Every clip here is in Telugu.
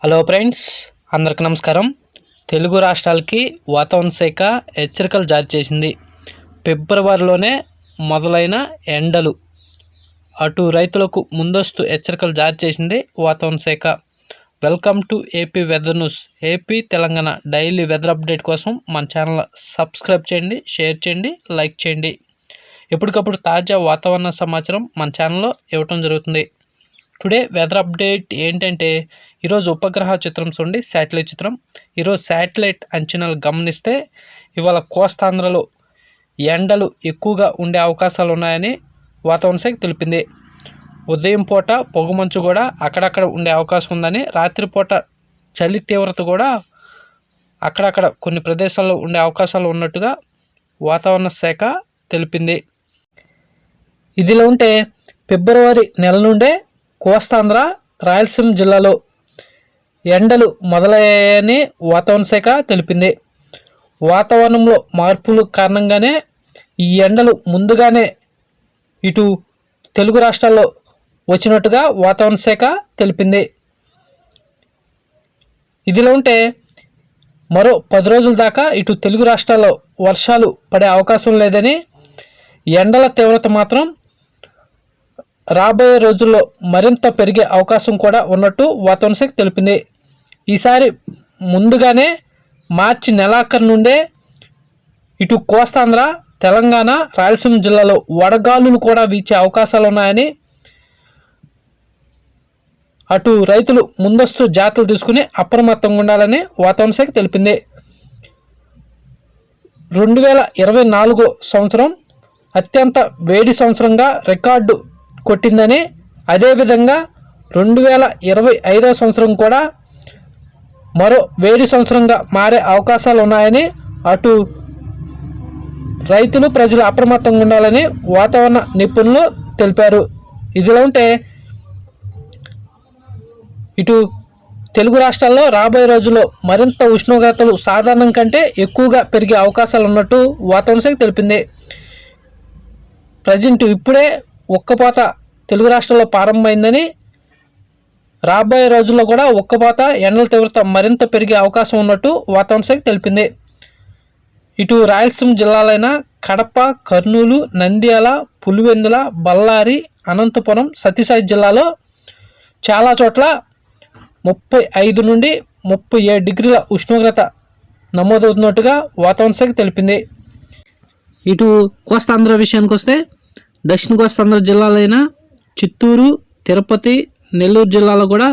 హలో ఫ్రెండ్స్, అందరికి నమస్కారం. తెలుగు రాష్ట్రాలకి వాతావరణ శాఖ హెచ్చరికలు జారీ చేసింది. ఫిబ్రవరిలోనే మొదలైన ఎండలు, అటు రైతులకు ముందస్తు హెచ్చరికలు జారీ చేసింది వాతావరణ శాఖ. Welcome to AP weather news. AP Telangana daily weather update కోసం మన ఛానల్ సబ్స్క్రైబ్ చేయండి, షేర్ చేయండి, లైక్ చేయండి. ఎప్పటికప్పుడు తాజా వాతావరణ సమాచారం మన ఛానల్లో ఇవ్వటం జరుగుతుంది. టుడే వెదర్ అప్డేట్ ఏంటంటే, ఈరోజు ఉపగ్రహ చిత్రం చూడండి, శాటిలైట్ చిత్రం. ఈరోజు శాటిలైట్ అంచనాలు గమనిస్తే ఇవాళ కోస్తాంధ్రలో ఎండలు ఎక్కువగా ఉండే అవకాశాలు ఉన్నాయని వాతావరణ శాఖ తెలిపింది. ఉదయం పూట పొగమంచు కూడా అక్కడక్కడ ఉండే అవకాశం ఉందని, రాత్రిపూట చలి తీవ్రత కూడా అక్కడక్కడ కొన్ని ప్రదేశాల్లో ఉండే అవకాశాలు ఉన్నట్టుగా వాతావరణ శాఖ తెలిపింది. ఇదిలో ఉంటే ఫిబ్రవరి నెల నుండే కోస్తాంధ్ర, రాయలసీమ జిల్లాలో ఎండలు మొదలయ్యాయని వాతావరణ శాఖ తెలిపింది. వాతావరణంలో మార్పుల కారణంగానే ఈ ఎండలు ముందుగానే ఇటు తెలుగు రాష్ట్రాల్లో వచ్చినట్టుగా వాతావరణ శాఖ తెలిపింది. ఇదిలో ఉంటే మరో 10 రోజుల దాకా ఇటు తెలుగు రాష్ట్రాల్లో వర్షాలు పడే అవకాశం లేదని, ఎండల తీవ్రత మాత్రం రాబోయే రోజుల్లో మరింత పెరిగే అవకాశం కూడా ఉన్నట్టు వాతావరణ శాఖ తెలిపింది. ఈసారి ముందుగానే మార్చి నెలాఖరు నుండే ఇటు కోస్తాంధ్ర, తెలంగాణ, రాయలసీమ జిల్లాలో వడగాలులు కూడా వీచే అవకాశాలు ఉన్నాయని, అటు రైతులు ముందస్తు జాగ్రత్తలు తీసుకుని అప్రమత్తంగా ఉండాలని వాతావరణ శాఖ తెలిపింది. 2024 సంవత్సరం అత్యంత వేడి సంవత్సరంగా రికార్డు కొట్టిందని, అదేవిధంగా 2025 సంవత్సరం కూడా మరో వేడి సంవత్సరంగా మారే అవకాశాలు ఉన్నాయని, అటు రైతులు ప్రజలు అప్రమత్తంగా ఉండాలని వాతావరణ నిపుణులు తెలిపారు. ఇదిలో ఉంటే ఇటు తెలుగు రాష్ట్రాల్లో రాబోయే రోజుల్లో మరింత ఉష్ణోగ్రతలు సాధారణం కంటే ఎక్కువగా పెరిగే అవకాశాలు ఉన్నట్టు వాతావరణ శాఖ తెలిపింది. ప్రజెంట్ ఇప్పుడే ఉక్కపోత తెలుగు రాష్ట్రాల్లో ప్రారంభమైందని, రాబోయే రోజుల్లో కూడా ఉక్కపోత, ఎండల తీవ్రత మరింత పెరిగే అవకాశం ఉన్నట్టు వాతావరణ శాఖ తెలిపింది. ఇటు రాయలసీమ జిల్లాలైన కడప, కర్నూలు, నంద్యాల, పులివెందుల, బళ్ళారి, అనంతపురం, సత్యసాయి జిల్లాలో చాలా చోట్ల 35 నుండి 37 డిగ్రీల ఉష్ణోగ్రత నమోదవుతున్నట్టుగా వాతావరణ శాఖ తెలిపింది. ఇటు కోస్తాంధ్ర విషయానికి వస్తే, దక్షిణ కోస్తాంధ్ర జిల్లాలైన చిత్తూరు, తిరుపతి, నెల్లూరు జిల్లాలో కూడా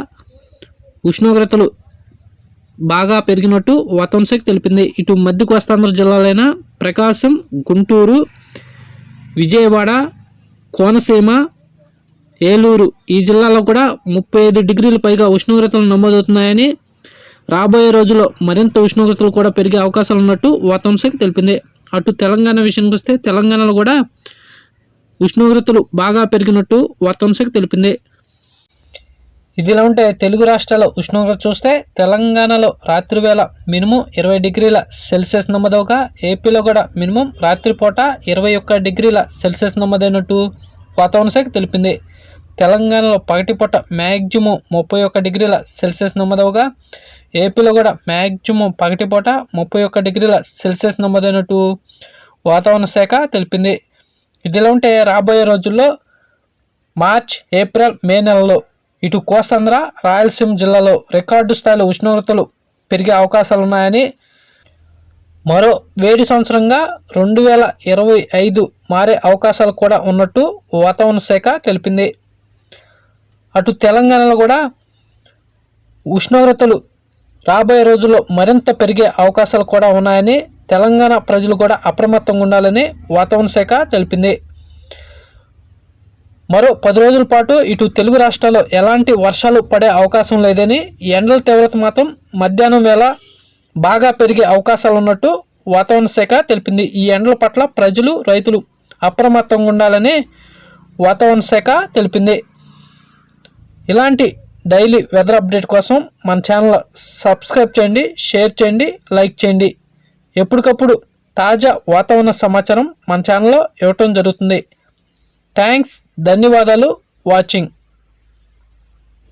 ఉష్ణోగ్రతలు బాగా పెరిగినట్టు వాతావరణ శాఖ తెలిపింది. ఇటు మధ్య కోస్తాంధ్ర జిల్లాలైన ప్రకాశం, గుంటూరు, విజయవాడ, కోనసీమ, ఏలూరు ఈ జిల్లాలో కూడా 35 డిగ్రీల పైగా ఉష్ణోగ్రతలు నమోదవుతున్నాయని, రాబోయే రోజుల్లో మరింత ఉష్ణోగ్రతలు కూడా పెరిగే అవకాశాలు ఉన్నట్టు వాతావరణ శాఖ తెలిపింది. అటు తెలంగాణ విషయానికి వస్తే, తెలంగాణలో కూడా ఉష్ణోగ్రతలు బాగా పెరిగినట్టు వాతావరణ శాఖ తెలిపింది. ఇదిలా ఉంటే తెలుగు రాష్ట్రాల ఉష్ణోగ్రత చూస్తే, తెలంగాణలో రాత్రి వేళ మినిమం 20 డిగ్రీల సెల్సియస్ నమోదవగా, ఏపీలో కూడా మినిమం రాత్రిపూట 21 డిగ్రీల సెల్సియస్ నమోదైనట్టు వాతావరణ శాఖ తెలిపింది. తెలంగాణలో పగటిపూట మ్యాక్సిమం 31 డిగ్రీల సెల్సియస్ నమోదవగా, ఏపీలో కూడా మ్యాక్సిమం పగటిపూట 31 డిగ్రీల సెల్సియస్ నమోదైనట్టు వాతావరణ శాఖ తెలిపింది. ఇదిలా ఉంటే రాబోయే రోజుల్లో మార్చ్, ఏప్రిల్, మే నెలలో ఇటు కోస్తాంధ్ర, రాయలసీమ జిల్లాలో రికార్డు స్థాయిలో ఉష్ణోగ్రతలు పెరిగే అవకాశాలు ఉన్నాయని, మరో వేడి సంవత్సరంగా 2025 మారే అవకాశాలు కూడా ఉన్నట్టు వాతావరణ శాఖ తెలిపింది. అటు తెలంగాణలో కూడా ఉష్ణోగ్రతలు రాబోయే రోజుల్లో మరింత పెరిగే అవకాశాలు కూడా ఉన్నాయని, తెలంగాణ ప్రజలు కూడా అప్రమత్తంగా ఉండాలని వాతావరణ శాఖ తెలిపింది. మరో 10 రోజుల పాటు ఇటు తెలుగు రాష్ట్రాల్లో ఎలాంటి వర్షాలు పడే అవకాశం లేదని, ఎండల తీవ్రత మాత్రం మధ్యాహ్నం వేళ బాగా పెరిగే అవకాశాలు ఉన్నట్టు వాతావరణ శాఖ తెలిపింది. ఈ ఎండల పట్ల ప్రజలు, రైతులు అప్రమత్తంగా ఉండాలని వాతావరణ శాఖ తెలిపింది. ఇలాంటి డైలీ వెదర్ అప్డేట్ కోసం మన ఛానల్ సబ్స్క్రైబ్ చేయండి, షేర్ చేయండి, లైక్ చేయండి. ఎప్పటికప్పుడు తాజా వాతావరణ సమాచారం మన ఛానల్లో ఇవ్వటం జరుగుతుంది. థ్యాంక్స్, ధన్యవాదాలు వాచింగ్.